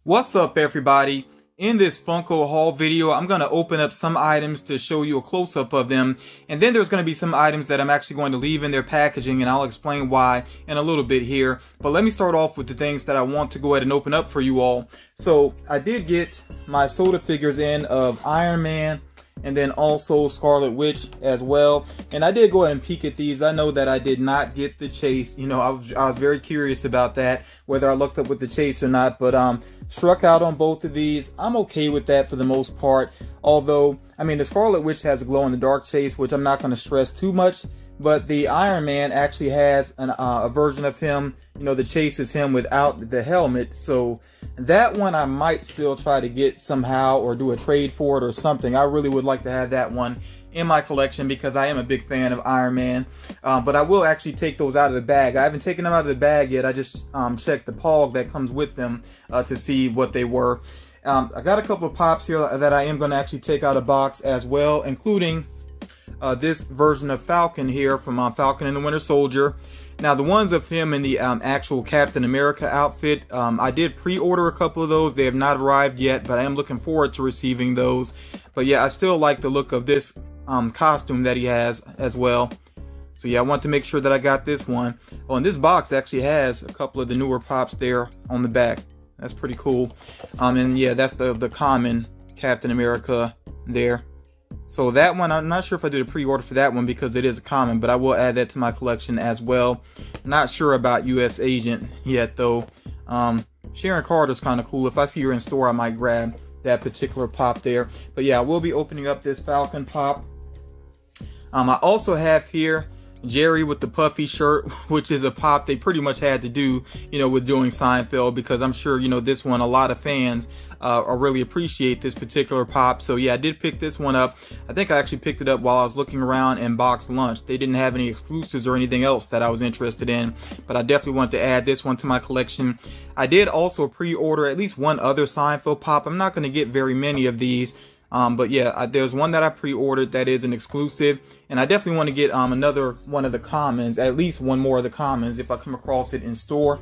What's up, everybody? In this Funko haul video, I'm going to open up some items to show you a close-up of them, and then there's going to be some items that I'm actually going to leave in their packaging, and I'll explain why in a little bit here. But let me start off with the things that I want to go ahead and open up for you all. So I did get my soda figures in of Iron Man and then also Scarlet Witch as well, and I did go ahead and peek at these. I know that I did not get the chase. You know, I was very curious about that, whether I looked up with the chase or not, but struck out on both of these. I'm okay with that for the most part, although I mean the Scarlet Witch has a glow in the dark chase, which I'm not going to stress too much, but the Iron Man actually has a version of him, you know, the chase is him without the helmet, so that one I might still try to get somehow or do a trade for it or something. I really would like to have that one in my collection because I am a big fan of Iron Man, but I will actually take those out of the bag. I haven't taken them out of the bag yet. I just checked the pog that comes with them to see what they were. I got a couple of pops here that I am going to actually take out of box as well, including this version of Falcon here from Falcon and the Winter Soldier. Now the ones of him in the actual Captain America outfit, I did pre-order a couple of those. They have not arrived yet, but I am looking forward to receiving those. But yeah, I still like the look of this costume that he has as well. So yeah, I want to make sure that I got this one. Oh, and this box actually has a couple of the newer pops there on the back. That's pretty cool. And yeah, that's the common Captain America there. So that one, I'm not sure if I did a pre-order for that one because it is a common, but I will add that to my collection as well. Not sure about US Agent yet though. Sharon Carter's kind of cool. If I see her in store, I might grab that particular pop there. But yeah, I will be opening up this Falcon pop. I also have here Jerry with the puffy shirt, which is a pop they pretty much had to do, you know, with doing Seinfeld, because I'm sure, you know, this one, a lot of fans really appreciate this particular pop. So yeah, I did pick this one up. I think I actually picked it up while I was looking around in box lunch. They didn't have any exclusives or anything else that I was interested in, but I definitely wanted to add this one to my collection. I did also pre-order at least one other Seinfeld pop. I'm not going to get very many of these. But yeah, there's one that I pre-ordered that is an exclusive, and I definitely want to get another one of the commons, at least one more of the commons if I come across it in store.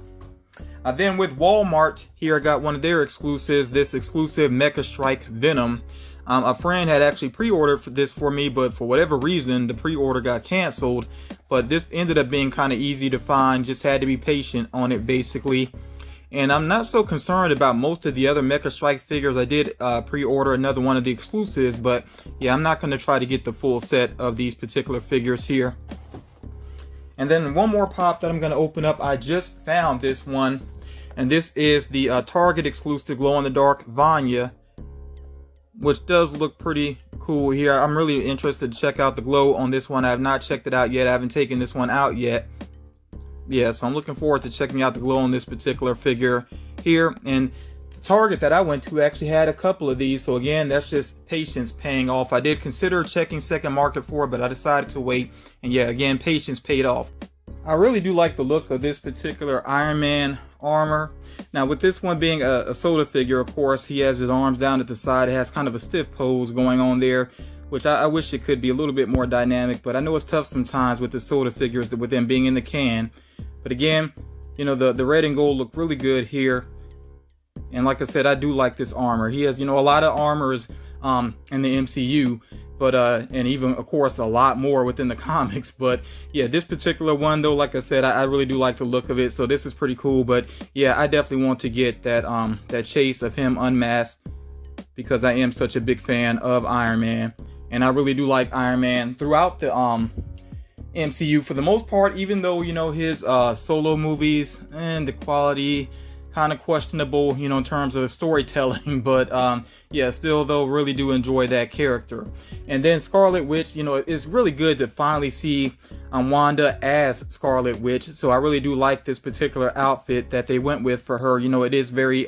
Then with Walmart, here I got one of their exclusives, this exclusive Mecha Strike Venom. A friend had actually pre-ordered this for me, but for whatever reason, the pre-order got canceled. But this ended up being kind of easy to find, just had to be patient on it basically. And I'm not so concerned about most of the other Mecha Strike figures. I did pre-order another one of the exclusives, but yeah, I'm not going to try to get the full set of these particular figures here. And then one more pop that I'm going to open up. I just found this one, and this is the Target exclusive glow-in-the-dark Vanya, which does look pretty cool here. I'm really interested to check out the glow on this one. I have not checked it out yet. I haven't taken this one out yet. Yeah, so I'm looking forward to checking out the glow on this particular figure here. And the Target that I went to actually had a couple of these, so again, that's just patience paying off. I did consider checking second market for it, but I decided to wait, and yeah, again, patience paid off. I really do like the look of this particular Iron Man armor. Now with this one being a soda figure, of course, he has his arms down at the side. It has kind of a stiff pose going on there, which I wish it could be a little bit more dynamic, but I know it's tough sometimes with the soda figures with them being in the can. But again, you know, the red and gold look really good here. And like I said, I do like this armor. He has, you know, a lot of armors in the MCU, but and even of course a lot more within the comics. But yeah, this particular one though, like I said, I really do like the look of it. So this is pretty cool. But yeah, I definitely want to get that that chase of him unmasked, because I am such a big fan of Iron Man. And I really do like Iron Man throughout the MCU for the most part, even though, you know, his solo movies and the quality kind of questionable, you know, in terms of storytelling, but yeah, still though, really do enjoy that character. And then Scarlet Witch, you know, it's really good to finally see Wanda as Scarlet Witch. So I really do like this particular outfit that they went with for her. You know, it is very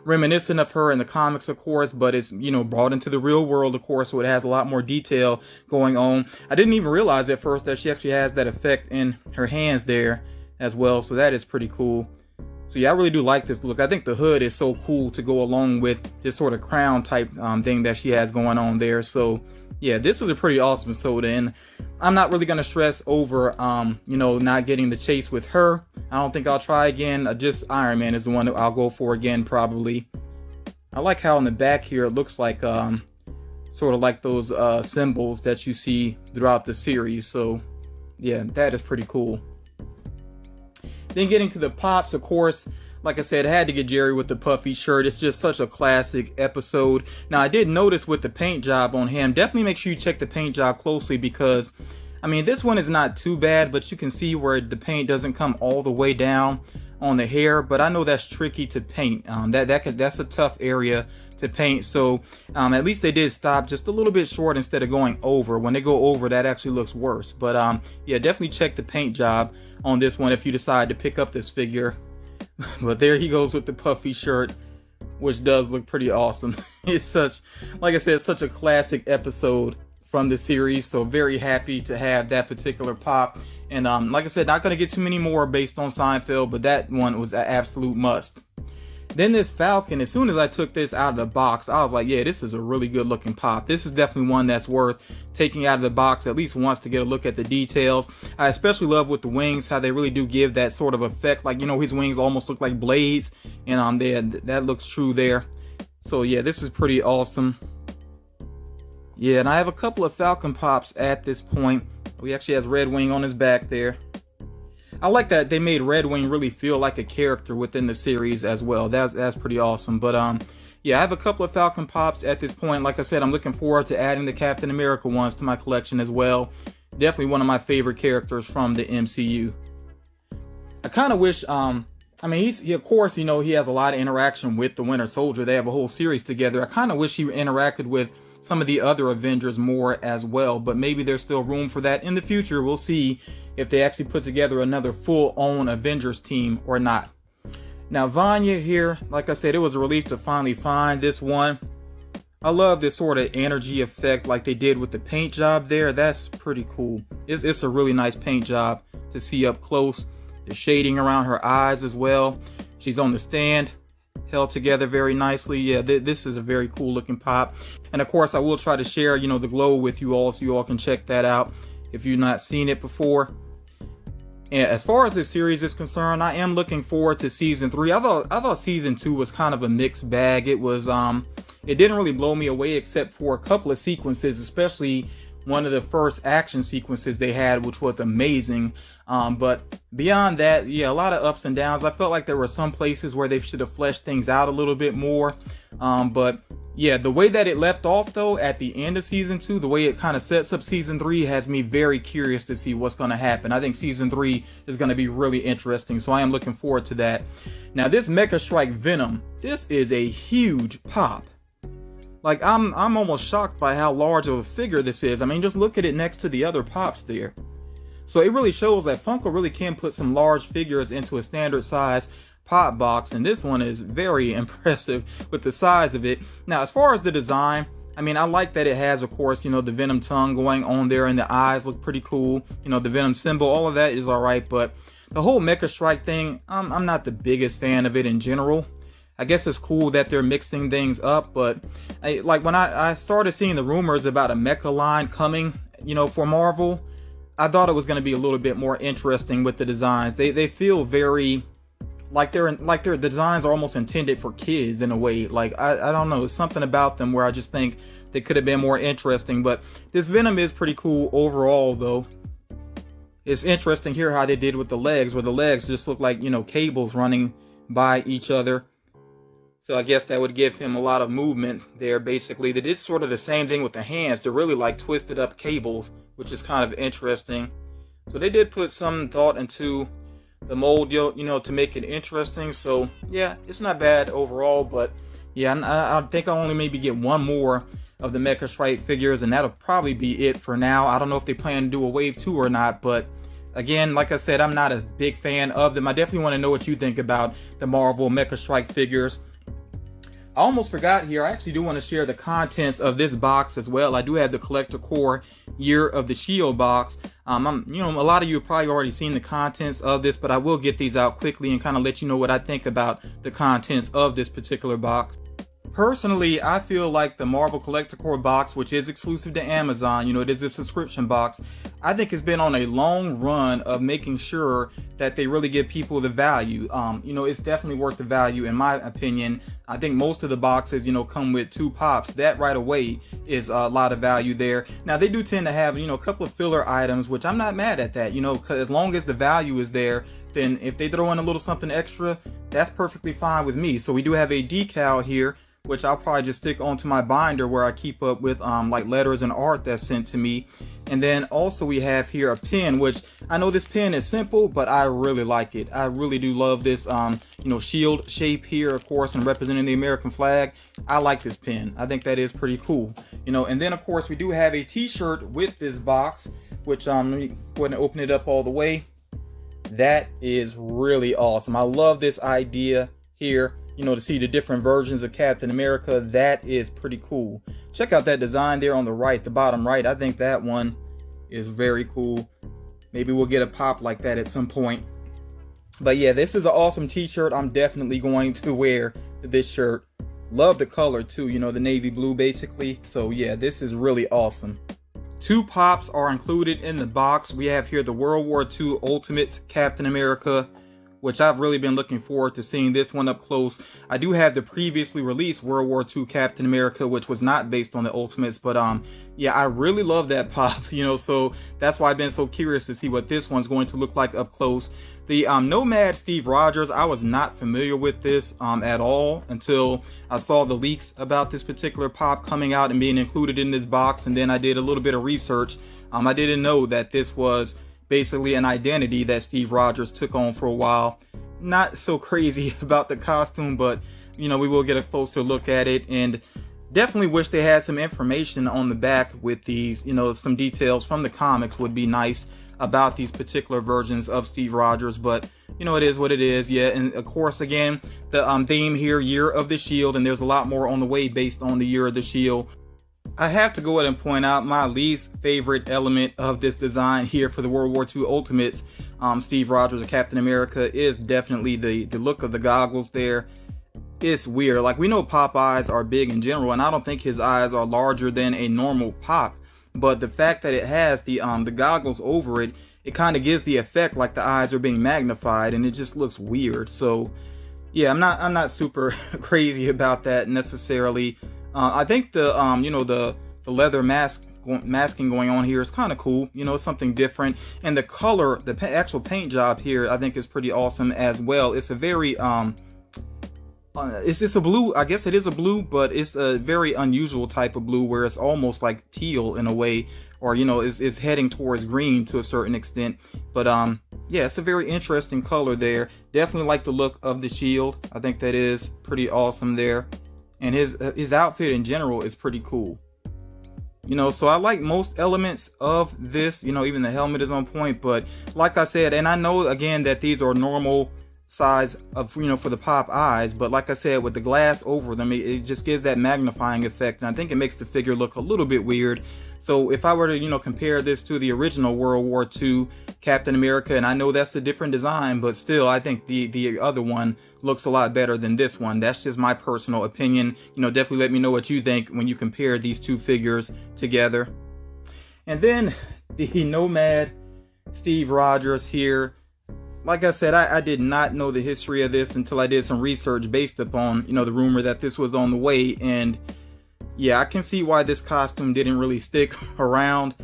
reminiscent of her in the comics, of course, but it's, you know, brought into the real world, of course, so it has a lot more detail going on. I didn't even realize at first that she actually has that effect in her hands there as well, so that is pretty cool. So yeah, I really do like this look. I think the hood is so cool to go along with this sort of crown type thing that she has going on there. So yeah, this is a pretty awesome soda, and I'm not really gonna stress over you know, not getting the chase with her. I don't think I'll try again. Just Iron Man is the one that I'll go for again, probably. I like how in the back here it looks like sort of like those symbols that you see throughout the series. So yeah, that is pretty cool. Then getting to the pops, of course, like I said, I had to get Jerry with the puffy shirt. It's just such a classic episode. Now, I did notice with the paint job on him, definitely make sure you check the paint job closely, because, I mean, this one is not too bad, but you can see where the paint doesn't come all the way down on the hair. But I know that's tricky to paint. That's a tough area to paint. So at least they did stop just a little bit short instead of going over. When they go over, that actually looks worse. But yeah, definitely check the paint job on this one if you decide to pick up this figure. But there he goes with the puffy shirt, which does look pretty awesome. It's such, like I said, such a classic episode from the series. So very happy to have that particular pop. And like I said, not going to get too many more based on Seinfeld, but that one was an absolute must. Then this Falcon, as soon as I took this out of the box, I was like, yeah, this is a really good looking pop. This is definitely one that's worth taking out of the box at least once to get a look at the details. I especially love with the wings, how they really do give that sort of effect. Like, you know, his wings almost look like blades, and that looks true there. So yeah, this is pretty awesome. Yeah, and I have a couple of Falcon pops at this point. He actually has Red Wing on his back there. I like that they made Red Wing really feel like a character within the series as well. That's pretty awesome. But yeah, I have a couple of Falcon pops at this point. Like I said, I'm looking forward to adding the Captain America ones to my collection as well. Definitely one of my favorite characters from the MCU. I kind of wish, I mean, he of course, you know, he has a lot of interaction with the Winter Soldier. They have a whole series together. I kind of wish he interacted with some of the other Avengers more as well, but maybe there's still room for that in the future. We'll see if they actually put together another full-on Avengers team or not. Now, Vanya here, like I said, it was a relief to finally find this one. I love this sort of energy effect like they did with the paint job there. That's pretty cool. It's a really nice paint job to see up close. The shading around her eyes as well. She's on the stand, held together very nicely. Yeah, this is a very cool looking pop. And of course, I will try to share, you know, the glow with you all so you all can check that out if you've not seen it before. And as far as this series is concerned, I am looking forward to season 3. I thought season 2 was kind of a mixed bag. It was it didn't really blow me away except for a couple of sequences, especially one of the first action sequences they had, which was amazing. But beyond that, yeah, a lot of ups and downs. I felt like there were some places where they should have fleshed things out a little bit more. But yeah, the way that it left off though at the end of season 2, the way it kind of sets up season 3 has me very curious to see what's going to happen. I think season 3 is going to be really interesting, so I am looking forward to that. Now this Mecha Strike Venom, this is a huge pop. Like I'm almost shocked by how large of a figure this is. I mean, just look at it next to the other pops there. So it really shows that Funko really can put some large figures into a standard size pop box, and this one is very impressive with the size of it. Now, as far as the design, I mean, I like that it has, of course, you know, the Venom tongue going on there, and the eyes look pretty cool. You know, the Venom symbol, all of that is all right, but the whole Mecha Strike thing, I'm not the biggest fan of it in general. I guess it's cool that they're mixing things up, but like when I started seeing the rumors about a Mecha line coming, you know, for Marvel, I thought it was going to be a little bit more interesting with the designs. They feel very like their designs are almost intended for kids in a way. Like I don't know, it's something about them where I just think they could have been more interesting. But this Venom is pretty cool overall though. It's interesting here how they did with the legs, where the legs just look like, you know, cables running by each other. So I guess that would give him a lot of movement there. Basically, they did sort of the same thing with the hands. They're really like twisted up cables, which is kind of interesting. So they did put some thought into the mold, you know, to make it interesting. So yeah, it's not bad overall. But yeah, I think I'll only maybe get one more of the Mecha Strike figures, and that'll probably be it for now. I don't know if they plan to do a wave 2 or not, but again, like I said, I'm not a big fan of them. I definitely want to know what you think about the Marvel Mecha Strike figures. I almost forgot here, I actually do want to share the contents of this box as well. I do have the Collector Core Year of the Shield box. You know, a lot of you have probably already seen the contents of this, but I will get these out quickly and kind of let you know what I think about the contents of this particular box. Personally, I feel like the Marvel Collector Core box, which is exclusive to Amazon, you know, it is a subscription box, I think it's been on a long run of making sure that they really give people the value. You know, it's definitely worth the value in my opinion. I think most of the boxes, you know, come with 2 pops. That right away is a lot of value there. Now, they do tend to have, you know, a couple of filler items, which I'm not mad at that, you know, because as long as the value is there, then if they throw in a little something extra, that's perfectly fine with me. So we do have a decal here, which I'll probably just stick onto my binder where I keep up with like letters and art that's sent to me. And then also we have here a pen, which I know this pen is simple, but I really like it. I really do love this you know, shield shape here, of course, and representing the American flag. I like this pen. I think that is pretty cool. You know, and then of course we do have a t-shirt with this box, which let me go ahead and open it up all the way. That is really awesome. I love this idea here. You know, to see the different versions of Captain America, that is pretty cool. Check out that design there on the right, the bottom right. I think that one is very cool. Maybe we'll get a pop like that at some point. But yeah, this is an awesome t-shirt. I'm definitely going to wear this shirt. Love the color too, you know, the navy blue basically. So yeah, this is really awesome. 2 pops are included in the box. We have here the World War II Ultimates Captain America, which I've really been looking forward to seeing this one up close. I do have the previously released World War II Captain America, which was not based on the Ultimates, but yeah, I really love that pop, you know, so that's why I've been so curious to see what this one's going to look like up close. The Nomad Steve Rogers, I was not familiar with this at all until I saw the leaks about this particular pop coming out and being included in this box, and then I did a little bit of research. I didn't know that this was basically an identity that Steve Rogers took on for a while. Not so crazy about the costume, but you know, we will get a closer look at it, and definitely wish they had some information on the back with these, you know, some details from the comics would be nice about these particular versions of Steve Rogers, but you know, it is what it is. Yeah, and of course, again, the theme here, Year of the Shield, and there's a lot more on the way based on the Year of the Shield. I have to go ahead and point out my least favorite element of this design here for the World War II Ultimates, Steve Rogers or Captain America, is definitely the look of the goggles there. It's weird. Like, we know Pop eyes are big in general, and I don't think his eyes are larger than a normal Pop. But the fact that it has the goggles over it, it kind of gives the effect like the eyes are being magnified, and it just looks weird. So yeah, I'm not super crazy about that necessarily. I think the you know, the leather masking going on here is kind of cool. You know, it's something different, and the color, the actual paint job here, I think is pretty awesome as well. It's a very it's a blue. I guess it is a blue, but it's a very unusual type of blue where it's almost like teal in a way, or you know, is heading towards green to a certain extent. But yeah, it's a very interesting color there. Definitely like the look of the shield. I think that is pretty awesome there. And his outfit in general is pretty cool. You know, so I like most elements of this. You know, even the helmet is on point. But like I said, and I know again that these are normal size of, you know, for the Pop eyes, but like I said, with the glass over them, it just gives that magnifying effect, and I think it makes the figure look a little bit weird. So if I were to, you know, compare this to the original World War II Captain America, and I know that's a different design, but still I think the other one looks a lot better than this one. That's just my personal opinion. You know, definitely let me know what you think when you compare these two figures together. And then the Nomad Steve Rogers here. Like I said, I did not know the history of this until I did some research based upon, you know, the rumor that this was on the way. And yeah, I can see why this costume didn't really stick around.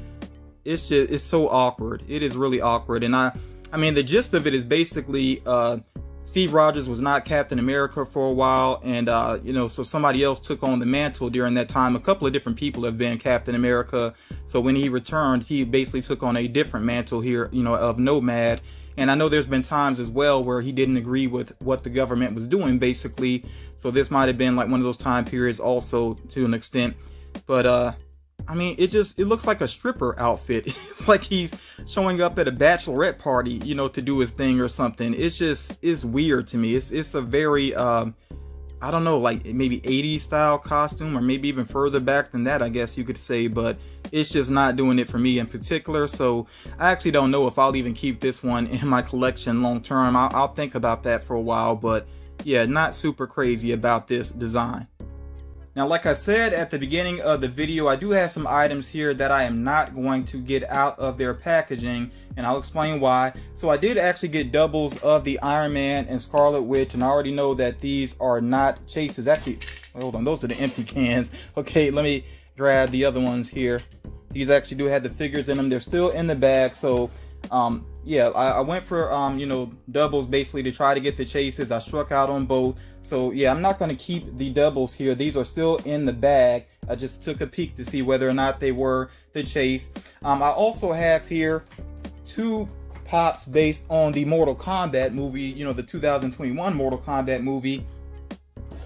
It's just, it's so awkward. It is really awkward. And I mean, the gist of it is basically Steve Rogers was not Captain America for a while, and you know, so somebody else took on the mantle during that time. A couple of different people have been Captain America. So when he returned, he basically took on a different mantle here, you know, of Nomad. And I know there's been times as well where he didn't agree with what the government was doing, basically. So this might have been like one of those time periods also to an extent. But I mean, it looks like a stripper outfit. It's like he's showing up at a bachelorette party, you know, to do his thing or something. It's weird to me. It's a very I don't know, like maybe 80s style costume, or maybe even further back than that, I guess you could say, but it's just not doing it for me in particular. So I actually don't know if I'll even keep this one in my collection long term. I'll think about that for a while, but yeah, not super crazy about this design. Now, like I said at the beginning of the video, I do have some items here that I am not going to get out of their packaging, and I'll explain why. So I did actually get doubles of the Iron Man and Scarlet Witch, and I already know that these are not chases. Actually, hold on, those are the empty cans. Okay, let me grab the other ones here. These actually do have the figures in them. They're still in the bag, so yeah, I went for you know, doubles basically to try to get the chases. I struck out on both. So yeah, I'm not going to keep the doubles here. These are still in the bag. I just took a peek to see whether or not they were the chase. I also have here 2 pops based on the Mortal Kombat movie, you know, the 2021 Mortal Kombat movie.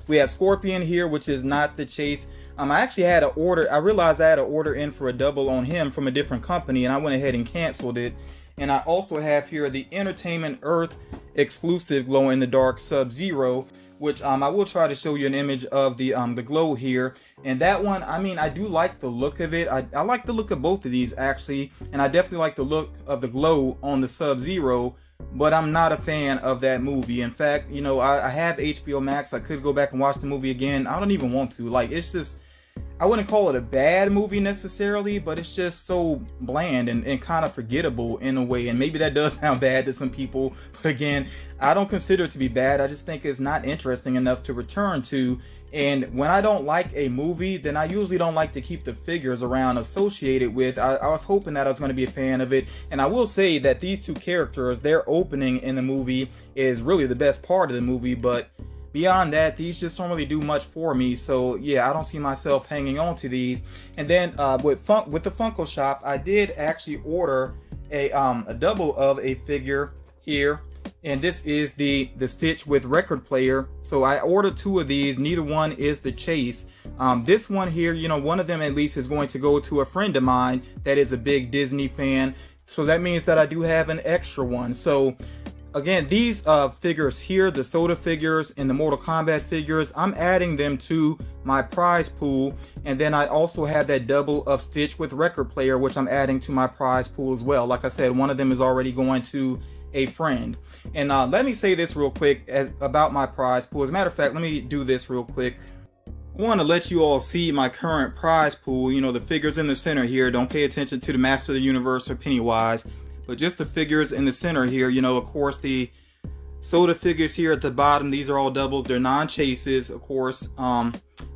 We have Scorpion here, which is not the chase. I actually had an order. I realized I had an order in for a double on him from a different company, and I went ahead and canceled it. And I also have here the Entertainment Earth exclusive glow in the dark Sub-Zero, which I will try to show you an image of the glow here. And that one, I mean, I do like the look of it. I like the look of both of these actually, and I definitely like the look of the glow on the Sub-Zero, but I'm not a fan of that movie. In fact, you know, I have HBO Max. I could go back and watch the movie again. I don't even want to. Like, it's just, I wouldn't call it a bad movie necessarily, but it's just so bland and kind of forgettable in a way. And maybe that does sound bad to some people, but again, I don't consider it to be bad. I just think it's not interesting enough to return to. And when I don't like a movie, then I usually don't like to keep the figures around associated with. I was hoping that I was going to be a fan of it. And I will say that these 2 characters, their opening in the movie is really the best part of the movie, but beyond that, these just don't really do much for me. So yeah, I don't see myself hanging on to these. And then with the Funko shop, I did actually order a double of a figure here, and this is the Stitch with record player. So I ordered 2 of these. Neither one is the chase. This one here, you know, one of them at least is going to go to a friend of mine that is a big Disney fan. So that means that I do have an extra one. So again, these figures here, the Soda figures and the Mortal Kombat figures, I'm adding them to my prize pool. And then I also have that double of Stitch with record player, which I'm adding to my prize pool as well. Like I said, one of them is already going to a friend. And let me say this real quick about my prize pool. As a matter of fact, let me do this real quick. I want to let you all see my current prize pool. You know, the figures in the center here. Don't pay attention to the Master of the Universe or Pennywise, but just the figures in the center here. You know, of course, the Soda figures here at the bottom, these are all doubles. They're non-chases, of course. And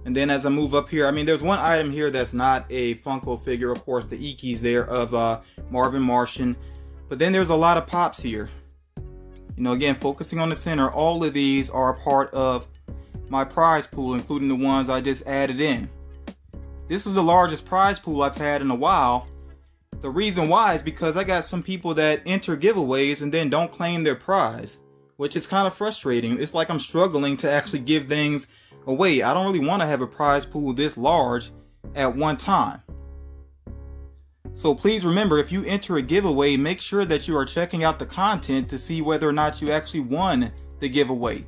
then as I move up here, I mean, there's one item here that's not a Funko figure, of course, the Ikis there of Marvin Martian. But then there's a lot of pops here. You know, again, focusing on the center, all of these are a part of my prize pool, including the ones I just added in. This is the largest prize pool I've had in a while. The reason why is because I got some people that enter giveaways and then don't claim their prize, which is kind of frustrating. It's like I'm struggling to actually give things away. I don't really want to have a prize pool this large at one time. So please remember, if you enter a giveaway, make sure that you are checking out the content to see whether or not you actually won the giveaway.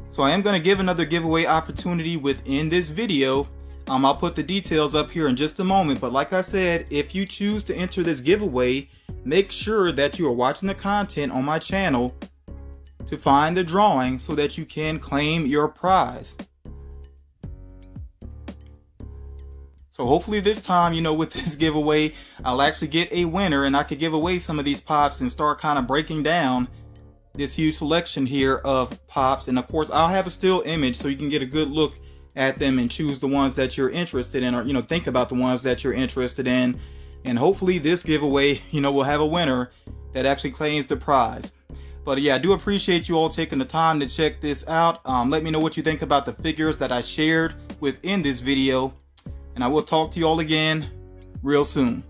So I am going to give another giveaway opportunity within this video. I'll put the details up here in just a moment, but like I said, if you choose to enter this giveaway, make sure that you are watching the content on my channel to find the drawing so that you can claim your prize. So hopefully this time, you know, with this giveaway, I'll actually get a winner and I could give away some of these pops and start kind of breaking down this huge selection here of pops. And of course, I'll have a still image so you can get a good look at them and choose the ones that you're interested in, or, you know, think about the ones that you're interested in. And hopefully this giveaway, you know, will have a winner that actually claims the prize. But yeah, I do appreciate you all taking the time to check this out. Let me know what you think about the figures that I shared within this video. And I will talk to you all again real soon.